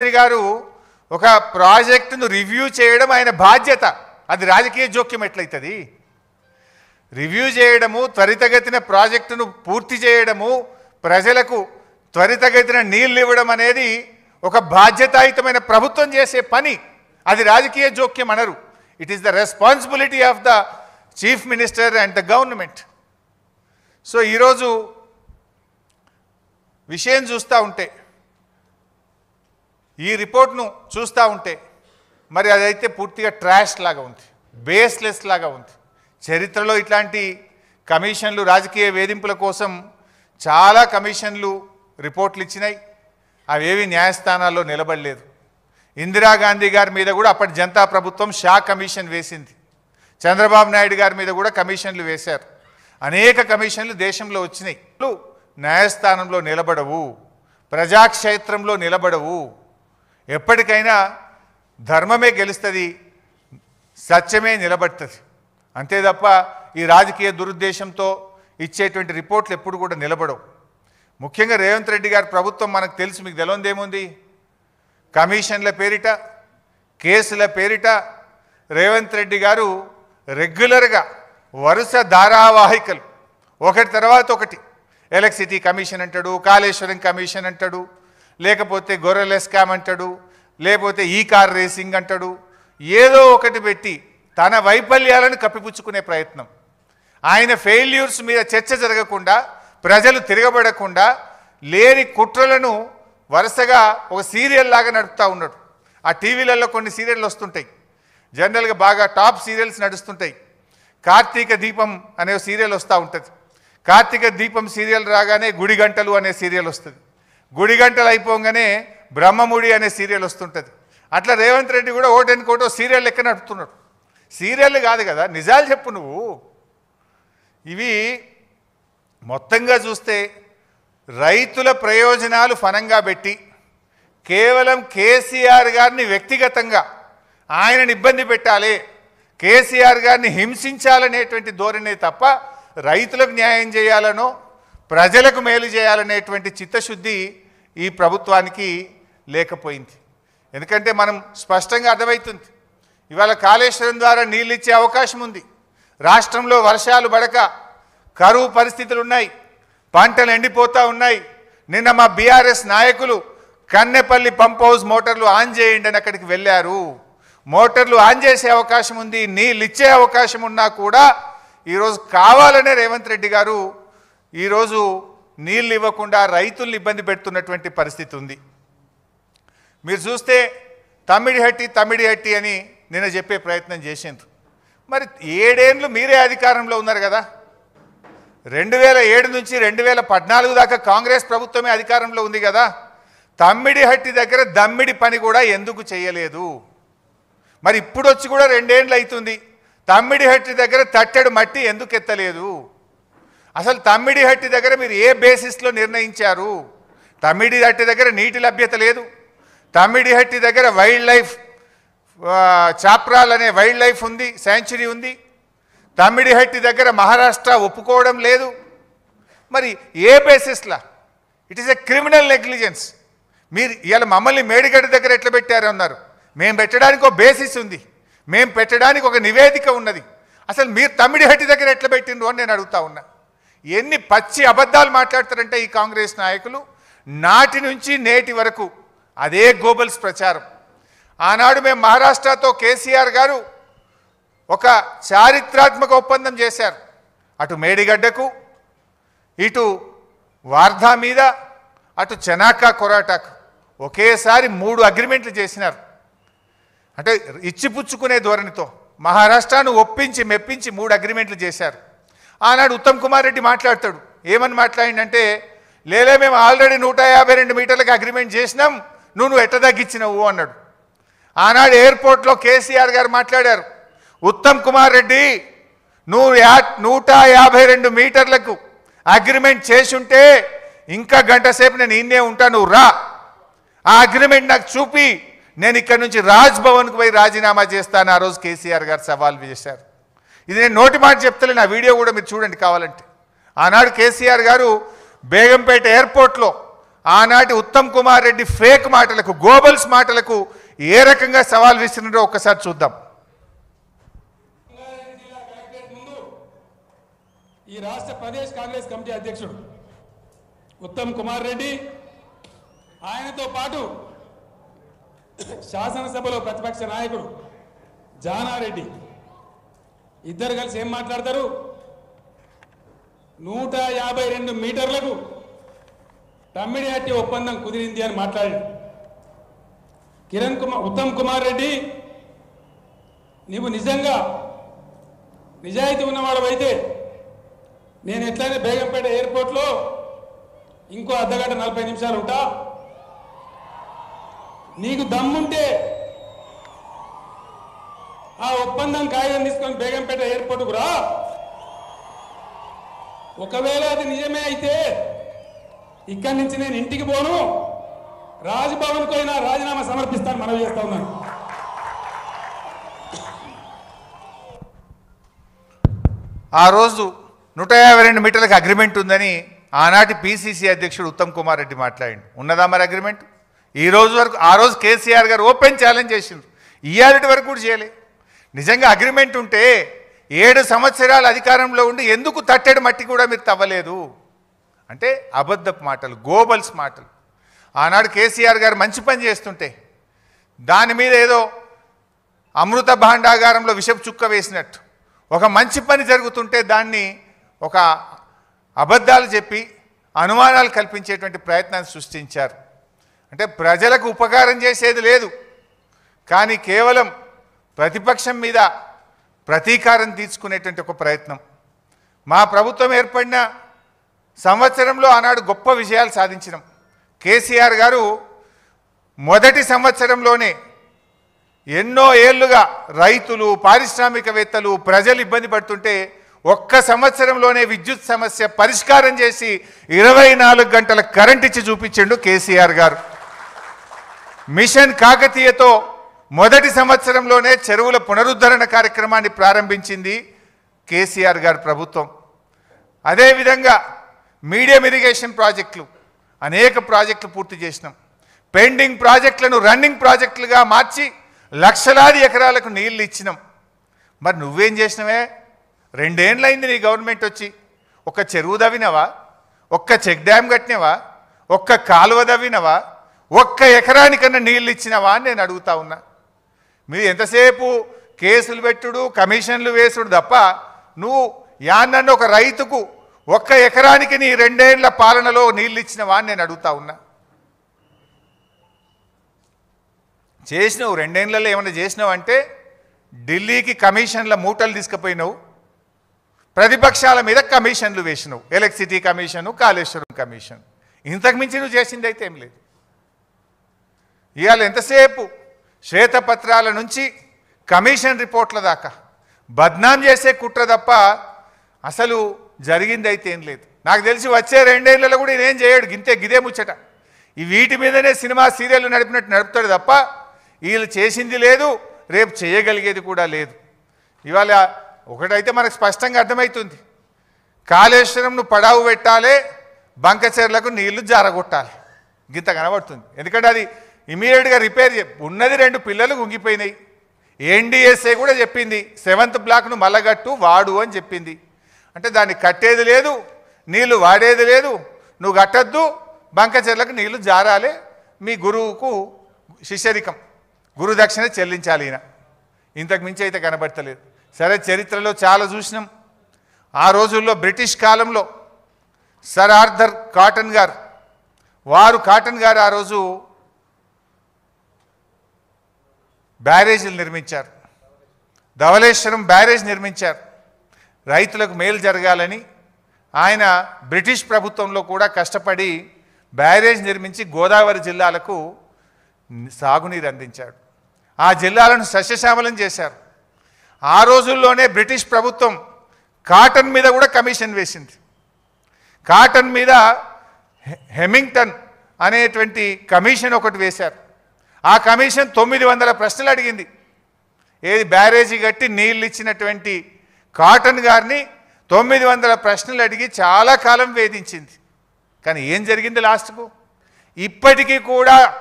ముఖ్యమంత్రి గారు ఒక ప్రాజెక్టును రివ్యూ చేయడం ఆయన బాధ్యత. అది రాజకీయ జోక్యం ఎట్లయితది? రివ్యూ చేయడము, త్వరితగతిన ప్రాజెక్టును పూర్తి చేయడము, ప్రజలకు త్వరితగతిన నీళ్లు ఇవ్వడం అనేది ఒక బాధ్యతాయుతమైన ప్రభుత్వం చేసే పని. అది రాజకీయ జోక్యం అనరు. It is the responsibility of the chief minister and the government. So ఈరోజు విషయం చూస్తూ ఉంటే, ఈ రిపోర్ట్ను చూస్తూ ఉంటే మరి అదైతే పూర్తిగా ట్రాష్ లాగా ఉంది, బేస్లెస్ లాగా ఉంది. చరిత్రలో ఇట్లాంటి కమిషన్లు, రాజకీయ వేధింపుల కోసం చాలా కమిషన్లు రిపోర్ట్లు ఇచ్చినాయి. అవేవి న్యాయస్థానాల్లో నిలబడలేదు. ఇందిరాగాంధీ గారి మీద కూడా అప్పటి జనతా ప్రభుత్వం షా కమిషన్ వేసింది. చంద్రబాబు నాయుడు గారి మీద కూడా కమిషన్లు వేశారు. అనేక కమిషన్లు దేశంలో వచ్చినాయి. న్యాయస్థానంలో నిలబడవు, ప్రజాక్షేత్రంలో నిలబడవు. ఎప్పటికైనా ధర్మమే గెలుస్తుంది, సత్యమే నిలబడుతుంది. అంతే తప్ప ఈ రాజకీయ దురుద్దేశంతో ఇచ్చేటువంటి రిపోర్ట్లు ఎప్పుడు కూడా నిలబడవు. ముఖ్యంగా రేవంత్ రెడ్డి గారి ప్రభుత్వం మనకు తెలుసు, మీకు తెలియదేముంది? కమిషన్ల పేరిట, కేసుల పేరిట రేవంత్ రెడ్డి గారు రెగ్యులర్గా వరుస ధారావాహికలు ఒకటి తర్వాత ఒకటి, ఎలక్ట్రిసిటీ కమిషన్ అంటాడు, కాళేశ్వరం కమిషన్ అంటాడు, లేకపోతే గొర్రెల స్కామ్ అంటాడు, లేకపోతే ఈ కార్ రేసింగ్ అంటాడు. ఏదో ఒకటి పెట్టి తన వైఫల్యాలను కప్పిపుచ్చుకునే ప్రయత్నం. ఆయన ఫెయిల్యూర్స్ మీద చర్చ జరగకుండా, ప్రజలు తిరగబడకుండా లేని కుట్రలను వరుసగా ఒక సీరియల్ లాగా నడుపుతూ ఉన్నాడు. ఆ టీవీలలో కొన్ని సీరియళ్ళు వస్తుంటాయి, జనరల్గా బాగా టాప్ సీరియల్స్ నడుస్తుంటాయి. కార్తీక దీపం అనే సీరియల్ వస్తూ ఉంటుంది. కార్తీక దీపం సీరియల్ రాగానే గుడి గంటలు అనే సీరియల్ వస్తుంది. గుడి గంటలు అయిపోగానే బ్రహ్మముడి అనే సీరియల్ వస్తుంటుంది. అట్లా రేవంత్ రెడ్డి కూడా ఓటెనుకోటో సీరియల్ లెక్క నడుపుతున్నాడు. సీరియల్ కాదు కదా, నిజాలు చెప్పు నువ్వు. ఇవి మొత్తంగా చూస్తే రైతుల ప్రయోజనాలు ఫనంగా పెట్టి కేవలం కేసీఆర్ గారిని వ్యక్తిగతంగా ఆయనని ఇబ్బంది పెట్టాలి, కేసీఆర్ గారిని హింసించాలనేటువంటి ధోరణే తప్ప రైతులకు న్యాయం చేయాలనో ప్రజలకు మేలు చేయాలనేటువంటి చిత్తశుద్ధి ఈ ప్రభుత్వానికి లేకపోయింది. ఎందుకంటే మనం స్పష్టంగా అర్థమవుతుంది, ఇవాళ కాళేశ్వరం ద్వారా నీళ్ళు ఇచ్చే అవకాశం ఉంది. రాష్ట్రంలో వర్షాలు పడక కరువు పరిస్థితులు ఉన్నాయి, పంటలు ఎండిపోతూ ఉన్నాయి. నిన్న మా బీఆర్ఎస్ నాయకులు కన్నెపల్లి పంప్ హౌస్ మోటార్లు ఆన్ చేయండి అని అక్కడికి వెళ్ళారు. మోటార్లు ఆన్ చేసే అవకాశం ఉంది, నీళ్ళు ఇచ్చే అవకాశం ఉన్నా కూడా ఈరోజు కావాలనే రేవంత్ రెడ్డి గారు ఈరోజు నీళ్ళు ఇవ్వకుండా రైతుల్ని ఇబ్బంది పెడుతున్నటువంటి పరిస్థితి ఉంది. మీరు చూస్తే తమ్మిడిహట్టి అని నిన్న చెప్పే ప్రయత్నం చేసిండ్రు. మరి 7 ఏళ్ళు మీరే అధికారంలో ఉన్నారు కదా. 2007 నుంచి 2014 దాకా కాంగ్రెస్ ప్రభుత్వమే అధికారంలో ఉంది కదా. తమ్మిడిహట్టి దగ్గర దమ్మిడి పని కూడా ఎందుకు చేయలేదు? మరి ఇప్పుడు వచ్చి కూడా 2 ఏళ్ళు అవుతుంది, తమ్మిడిహట్టి దగ్గర తట్టెడు మట్టి ఎందుకు ఎత్తలేదు? అసలు తమ్మిడిహట్టి దగ్గర మీరు ఏ బేసిస్లో నిర్ణయించారు? తమ్మిడిహట్టి దగ్గర నీటి లభ్యత లేదు. తమ్మిడిహట్టి దగ్గర వైల్డ్ లైఫ్ చాప్రాల్ అనే వైల్డ్ లైఫ్ ఉంది, శాంచురీ ఉంది. తమ్మిడిహట్టి దగ్గర మహారాష్ట్ర ఒప్పుకోవడం లేదు. మరి ఏ బేసిస్లా? It is a criminal negligence. మీరు ఇవాళ మమ్మల్ని మేడిగడ్డ దగ్గర ఎట్లా పెట్టారు అన్నారు. మేము పెట్టడానికి ఒక బేసిస్ ఉంది, మేము పెట్టడానికి ఒక నివేదిక ఉన్నది. అసలు మీరు తమ్మిడిహట్టి దగ్గర ఎట్లా పెట్టిండ్రు అని నేను అడుగుతా ఉన్నా. ఎన్ని పచ్చి అబద్ధాలు మాట్లాడతారంటే ఈ కాంగ్రెస్ నాయకులు. నాటి నుంచి నేటి వరకు అదే గోబల్స్ ప్రచారం. ఆనాడు మేము మహారాష్ట్రతో కేసీఆర్ గారు ఒక చారిత్రాత్మక ఒప్పందం చేశారు. అటు మేడిగడ్డకు, ఇటు వార్ధా మీద, అటు చెనాకా కొరాటాకు ఒకేసారి 3 అగ్రిమెంట్లు చేసినారు. అంటే ఇచ్చిపుచ్చుకునే ధోరణితో మహారాష్ట్రను ఒప్పించి మెప్పించి 3 అగ్రిమెంట్లు చేశారు. ఆనాడు ఉత్తమ్ కుమార్ రెడ్డి మాట్లాడతాడు, ఏమని మాట్లాడిందంటే, లేలే మేము ఆల్రెడీ 152 మీటర్లకు అగ్రిమెంట్ చేసినాం, నువ్వు ఎట్ట తగ్గించినవు అన్నాడు. ఆనాడు ఎయిర్పోర్ట్లో కేసీఆర్ గారు మాట్లాడారు, ఉత్తమ్ కుమార్ రెడ్డి నువ్వు 152 మీటర్లకు అగ్రిమెంట్ చేసుంటే ఇంకా గంట సేపు నేను ఇన్నే ఉంటా, నువ్వు రా, ఆ అగ్రిమెంట్ నాకు చూపి నేను ఇక్కడ నుంచి రాజ్ భవన్కు పోయి రాజీనామా చేస్తాను. ఆ రోజు కేసీఆర్ గారు సవాల్ చేశారు. ఇది నేను నోటి మాట చెప్తలేను, ఆ వీడియో కూడా మీరు చూడండి కావాలంటే. ఆనాడు కేసీఆర్ గారు బేగంపేట ఎయిర్పోర్ట్లో ఆనాటి ఉత్తమ్ కుమార్ రెడ్డి ఫేక్ మాటలకు, గోబల్స్ మాటలకు ఏ రకంగా సవాల్ విసిరినారో ఒక్కసారి చూద్దాం. ఈ రాష్ట్ర ప్రదేశ్ కాంగ్రెస్ కమిటీ అధ్యక్షుడు ఉత్తమ్ కుమార్ రెడ్డి, ఆయనతో పాటు శాసనసభలో ప్రతిపక్ష నాయకుడు జానారెడ్డి ఇద్దరు కలిసి ఏం మాట్లాడతారు? 152 మీటర్లకు తమ్మిడిహట్టి ఒప్పందం కుదిరింది అని మాట్లాడాడు. ఉత్తమ్ కుమార్ రెడ్డి, నీవు నిజంగా నిజాయితీ ఉన్నవాడవైతే నేను ఎట్లయినా బేగంపేట ఎయిర్పోర్ట్లో ఇంకో అర్ధగంట 40 నిమిషాలు ఉంటా. నీకు దమ్ముంటే ఆ ఒప్పందం కాగితం తీసుకొని బేగంపేట ఎయిర్పోర్ట్కు రా. ఒకవేళ అది నిజమే అయితే ఇక్కడి నుంచి నేను ఇంటికి పోను, రాజ్భవన్కు అయినా రాజీనామా సమర్పిస్తాను మనవి చేస్తా ఉన్నాను. ఆ రోజు 152 మీటర్లకు అగ్రిమెంట్ ఉందని ఆనాటి పిసిసి అధ్యక్షుడు ఉత్తమ్ కుమార్ రెడ్డి మాట్లాడిండు. ఉన్నదా మరి అగ్రిమెంట్? ఈ రోజు వరకు, ఆ రోజు కేసీఆర్ గారు ఓపెన్ ఛాలెంజ్ చేసిండ్రు, ఇయ్యాలటి వరకు కూడా చేయలే. నిజంగా అగ్రిమెంట్ ఉంటే 7 సంవత్సరాలు అధికారంలో ఉండి ఎందుకు తట్టెడు మట్టి కూడా మీరు తవ్వలేదు అంటే అబద్ధపు మాటలు, గోబల్స్ మాటలు. ఆనాడు కేసీఆర్ గారు మంచి పని చేస్తుంటే దాని మీద ఏదో అమృత భాండాగారంలో విషపు చుక్క వేసినట్టు, ఒక మంచి పని జరుగుతుంటే దాన్ని ఒక అబద్ధాలు చెప్పి అనుమానాలు కల్పించేటువంటి ప్రయత్నాన్ని సృష్టించారు. అంటే ప్రజలకు ఉపకారం చేసేది లేదు, కానీ కేవలం ప్రతిపక్షం మీద ప్రతీకారం తీర్చుకునేటువంటి ఒక ప్రయత్నం. మా ప్రభుత్వం ఏర్పడిన సంవత్సరంలో ఆనాడు గొప్ప విజయాలు సాధించినాం. కేసీఆర్ గారు మొదటి సంవత్సరంలోనే ఎన్నో ఏళ్లుగా రైతులు, పారిశ్రామికవేత్తలు, ప్రజలు ఇబ్బంది పడుతుంటే ఒక్క సంవత్సరంలోనే విద్యుత్ సమస్య పరిష్కారం చేసి 24 గంటల కరెంట్ ఇచ్చి చూపించిండు కేసీఆర్ గారు. మిషన్ కాకతీయతో మొదటి సంవత్సరంలోనే చెరువుల పునరుద్ధరణ కార్యక్రమాన్ని ప్రారంభించింది కేసీఆర్ గారి ప్రభుత్వం. అదేవిధంగా మీడియం ఇరిగేషన్ ప్రాజెక్టులు, అనేక ప్రాజెక్టులు పూర్తి చేసినాం. పెండింగ్ ప్రాజెక్టులను రన్నింగ్ ప్రాజెక్టులుగా మార్చి లక్షలాది ఎకరాలకు నీళ్లు ఇచ్చినాం. మరి నువ్వేం చేసినవే? 2 ఏళ్ళైంది నీ గవర్నమెంట్ వచ్చి. ఒక్క చెరువు దవ్వినవా? ఒక్క చెక్ డ్యామ్ కట్టినవా? ఒక్క కాలువ దవ్వినవా? ఒక్క ఎకరానికన్నా నీళ్ళు ఇచ్చినవా అని నేను అడుగుతా ఉన్నా. మీరు ఎంతసేపు కేసులు పెట్టుడు, కమిషన్లు వేసుడు తప్ప నువ్వు యాన్నన్ను ఒక రైతుకు ఒక్క ఎకరానికి నీ 2 ఏళ్ల పాలనలో నీళ్ళు ఇచ్చినవా అని నేను అడుగుతా ఉన్నా. చేసినావు 2 ఏళ్లలో ఏమైనా చేసినావు అంటే ఢిల్లీకి కమిషన్ల మూటలు తీసుకుపోయినావు, ప్రతిపక్షాల మీద కమిషన్లు వేసినావు, ఎలక్ట్రిసిటీ కమిషను, కాళేశ్వరం కమిషన్. ఇంతకుమించి నువ్వు చేసింది అయితే ఏం లేదు. ఇవాళ ఎంతసేపు శ్వేతపత్రాల నుంచి కమిషన్ రిపోర్ట్ల దాకా బద్నాం చేసే కుట్ర తప్ప అసలు జరిగింది అయితే ఏం లేదు. నాకు తెలిసి వచ్చే 2 ఏళ్లలో కూడా నేనేం చేయడు, గిదే ముచ్చట. ఈ వీటి మీదనే సినిమా సీరియల్ నడిపినట్టు నడుపుతాడు తప్ప వీళ్ళు చేసింది లేదు, రేపు చేయగలిగేది కూడా లేదు. ఇవాళ ఒకటైతే మనకు స్పష్టంగా అర్థమవుతుంది, కాళేశ్వరంను పడావు పెట్టాలి, బంకచెర్లకు నీళ్లు జారగొట్టాలి, గింత కనబడుతుంది. ఎందుకంటే అది ఇమీడియట్గా రిపేర్ ఉన్నది. 2 పిల్లలు గుంగిపోయినాయి. ఎన్డీఎస్ఏ కూడా చెప్పింది 7th బ్లాక్ను మల్లగట్టు వాడు అని చెప్పింది. అంటే దాన్ని కట్టేది లేదు, నీళ్లు వాడేది లేదు, నువ్వు కట్టద్దు, బంకచెర్లకు నీళ్లు జారాలి, మీ గురువుకు శిష్యరికం, గురుదక్షిణ చెల్లించాలి. ఈయన ఇంతకు మించి అయితే కనబడతలేదు. సరే, చరిత్రలో చాలా చూసినాం. ఆ రోజుల్లో బ్రిటిష్ కాలంలో సర్ ఆర్థర్ కాటన్ గారు ఆ రోజు బ్యారేజీలు నిర్మించారు, ధవళేశ్వరం బ్యారేజ్ నిర్మించారు. రైతులకు మేలు జరగాలని ఆయన బ్రిటిష్ ప్రభుత్వంలో కూడా కష్టపడి బ్యారేజ్ నిర్మించి గోదావరి జిల్లాలకు సాగునీరు అందించాడు. ఆ జిల్లాలను సస్యశ్యామలం చేశారు. ఆ రోజుల్లోనే బ్రిటిష్ ప్రభుత్వం కాటన్ మీద కూడా కమిషన్ వేసింది. కాటన్ మీద హెమింగ్టన్ అనేటువంటి కమిషన్ ఒకటి వేశారు. ఆ కమిషన్ 900 ప్రశ్నలు అడిగింది. ఏది బ్యారేజీ కట్టి నీళ్ళు ఇచ్చినటువంటి కాటన్ గారిని 900 ప్రశ్నలు అడిగి చాలా కాలం వేధించింది. కానీ ఏం జరిగింది? లాస్ట్కు ఇప్పటికీ కూడా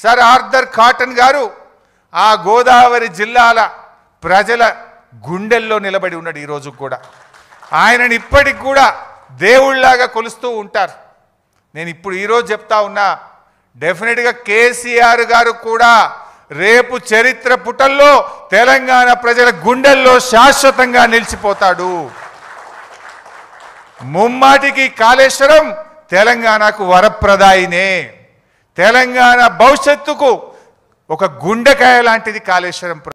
సర్ ఆర్థర్ కాటన్ గారు ఆ గోదావరి జిల్లాల ప్రజల గుండెల్లో నిలబడి ఉన్నాడు. ఈరోజు కూడా ఆయనని ఇప్పటికి కూడా దేవుళ్లాగా కొలుస్తూ ఉంటారు. నేను ఇప్పుడు ఈరోజు చెప్తా ఉన్నా, డెఫినెట్గా కేసీఆర్ గారు కూడా రేపు చరిత్ర పుటల్లో తెలంగాణ ప్రజల గుండెల్లో శాశ్వతంగా నిలిచిపోతాడు. ముమ్మాటికి కాళేశ్వరం తెలంగాణకు వరప్రదాయినే. తెలంగాణ భవిష్యత్తుకు ఒక గుండెకాయ లాంటిది కాళేశ్వరం.